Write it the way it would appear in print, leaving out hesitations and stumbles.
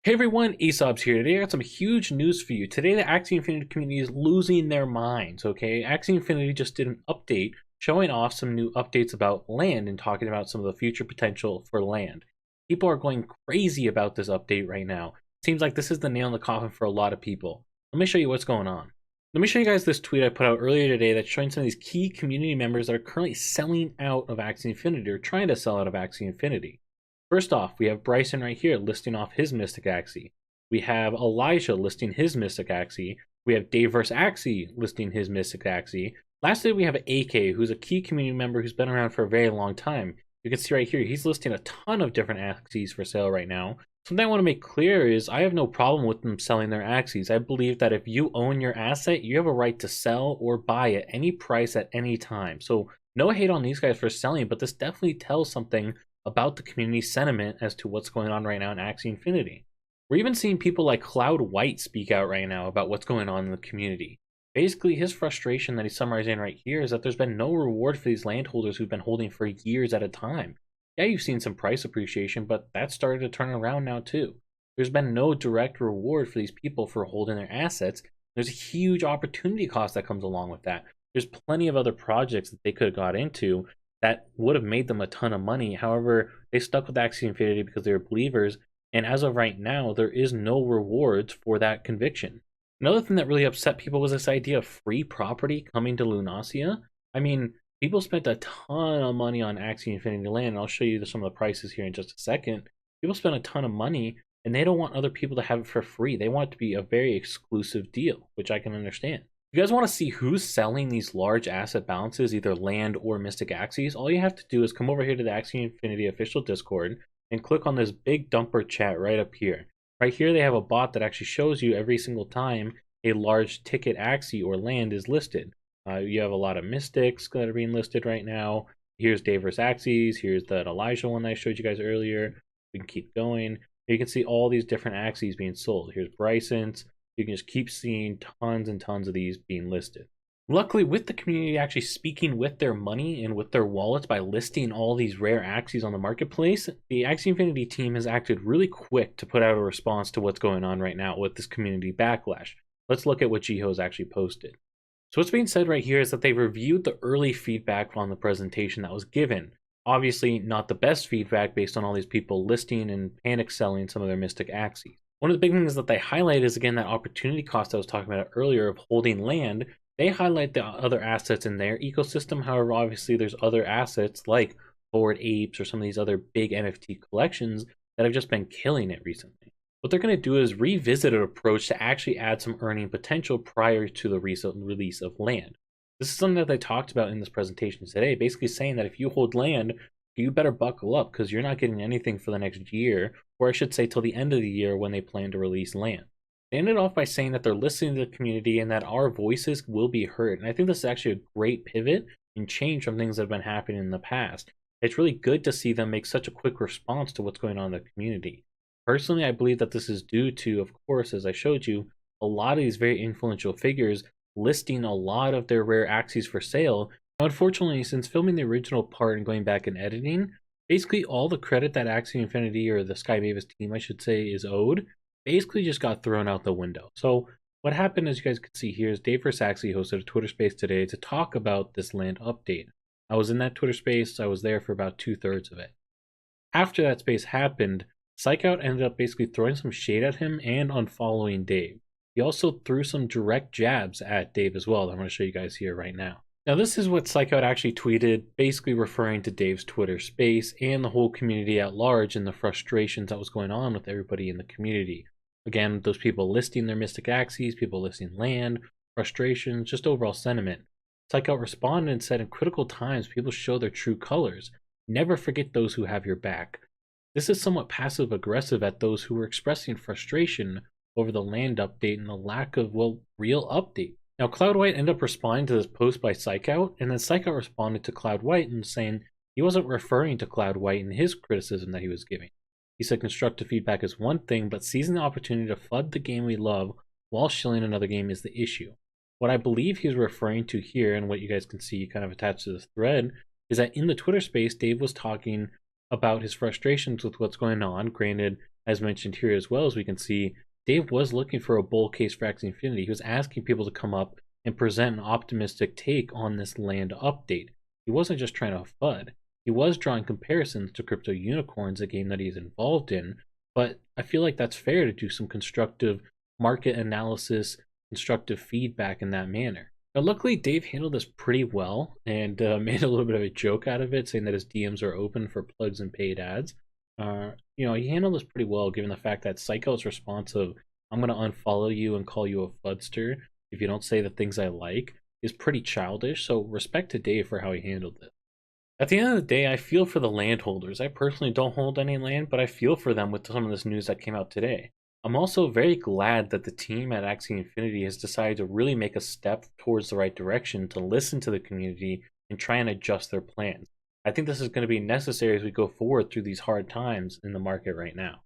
Hey everyone, Aesop's here. Today I got some huge news for you. Today the Axie Infinity community is losing their minds, okay? Axie Infinity just did an update showing off some new updates about land and talking about some of the future potential for land. People are going crazy about this update right now. Seems like this is the nail in the coffin for a lot of people. Let me show you what's going on. Let me show you guys this tweet I put out earlier today that's showing some of these key community members that are currently selling out of Axie Infinity or trying to sell out of Axie Infinity. First off, we have Bryson right here listing off his Mystic Axie. We have Elijah listing his Mystic Axie. We have Dave vs. Axie listing his Mystic Axie. Lastly, we have AK, who's a key community member who's been around for a very long time. You can see right here, he's listing a ton of different Axies for sale right now. Something I want to make clear is I have no problem with them selling their Axies. I believe that if you own your asset, you have a right to sell or buy at any price at any time. So no hate on these guys for selling, but this definitely tells something about the community sentiment as to what's going on right now in Axie Infinity. We're even seeing people like Cloud White speak out right now about what's going on in the community. Basically, his frustration that he's summarizing right here is that there's been no reward for these landholders who've been holding for years at a time. Yeah, you've seen some price appreciation, but that started to turn around now too. There's been no direct reward for these people for holding their assets. There's a huge opportunity cost that comes along with that. There's plenty of other projects that they could have got into that would have made them a ton of money. However, they stuck with Axie Infinity because they were believers, and as of right now, there is no rewards for that conviction. Another thing that really upset people was this idea of free property coming to Lunasia. I mean, people spent a ton of money on Axie Infinity land, and I'll show you some of the prices here in just a second. People spent a ton of money, and they don't want other people to have it for free. They want it to be a very exclusive deal, which I can understand. If you guys want to see who's selling these large asset balances, either land or Mystic Axies, all you have to do is come over here to the Axie Infinity official Discord and click on this big dumper chat right up here. Right here they have a bot that actually shows you every single time a large ticket Axie or land is listed. You have a lot of Mystics that are being listed right now. Here's Dave vs. Axies. Here's that Elijah one that I showed you guys earlier. We can keep going. You can see all these different Axies being sold. Here's Bryson's. You can just keep seeing tons and tons of these being listed. Luckily, with the community actually speaking with their money and with their wallets by listing all these rare Axies on the marketplace, the Axie Infinity team has acted really quick to put out a response to what's going on right now with this community backlash. Let's look at what Jiho's actually posted. So what's being said right here is that they reviewed the early feedback on the presentation that was given. Obviously, not the best feedback based on all these people listing and panic selling some of their Mystic Axies. One of the big things that they highlight is, again, that opportunity cost I was talking about earlier of holding land. They highlight the other assets in their ecosystem. However, obviously, there's other assets like Bored Apes or some of these other big NFT collections that have just been killing it recently. What they're going to do is revisit an approach to actually add some earning potential prior to the recent release of land. This is something that they talked about in this presentation today, basically saying that if you hold land, you better buckle up because you're not getting anything for the next year, or I should say till the end of the year when they plan to release land. They ended off by saying that they're listening to the community and that our voices will be heard. And I think this is actually a great pivot and change from things that have been happening in the past. It's really good to see them make such a quick response to what's going on in the community. Personally, I believe that this is due to, of course, as I showed you, a lot of these very influential figures listing a lot of their rare Axies for sale. Unfortunately, since filming the original part and going back and editing, basically all the credit that Axie Infinity, or the Sky Mavis team I should say, is owed, basically just got thrown out the window. So what happened, as you guys can see here, is Dave vs. Axie hosted a Twitter space today to talk about this land update. I was in that Twitter space. I was there for about 2/3 of it. After that space happened, Psychout ended up basically throwing some shade at him and unfollowing Dave. He also threw some direct jabs at Dave as well that I'm going to show you guys here right now. Now, this is what Psychout actually tweeted, basically referring to Dave's Twitter space and the whole community at large and the frustrations that was going on with everybody in the community. Again, those people listing their Mystic Axies, people listing land, frustrations, just overall sentiment. Psychout responded and said, in critical times, people show their true colors. Never forget those who have your back. This is somewhat passive-aggressive at those who were expressing frustration over the land update and the lack of, well, real update. Now, Cloud White ended up responding to this post by Psychout, and then Psychout responded to Cloud White and saying he wasn't referring to Cloud White in his criticism that he was giving. He said constructive feedback is one thing, but seizing the opportunity to flood the game we love while shilling another game is the issue. What I believe he's referring to here, and what you guys can see kind of attached to this thread, is that in the Twitter space, Dave was talking about his frustrations with what's going on. Granted, as mentioned here as well, as we can see, Dave was looking for a bull case for Axie Infinity. He was asking people to come up and present an optimistic take on this land update. He wasn't just trying to FUD. He was drawing comparisons to Crypto Unicorns, a game that he's involved in, but I feel like that's fair to do some constructive market analysis, constructive feedback in that manner. Now, luckily, Dave handled this pretty well and made a little bit of a joke out of it, saying that his DMs are open for plugs and paid ads. He handled this pretty well, given the fact that Psycho's response of "I'm gonna unfollow you and call you a fudster if you don't say the things I like" is pretty childish. So respect to Dave for how he handled it. At the end of the day, I feel for the landholders. I personally don't hold any land, but I feel for them with some of this news that came out today. I'm also very glad that the team at Axie Infinity has decided to really make a step towards the right direction to listen to the community and try and adjust their plans. I think this is going to be necessary as we go forward through these hard times in the market right now.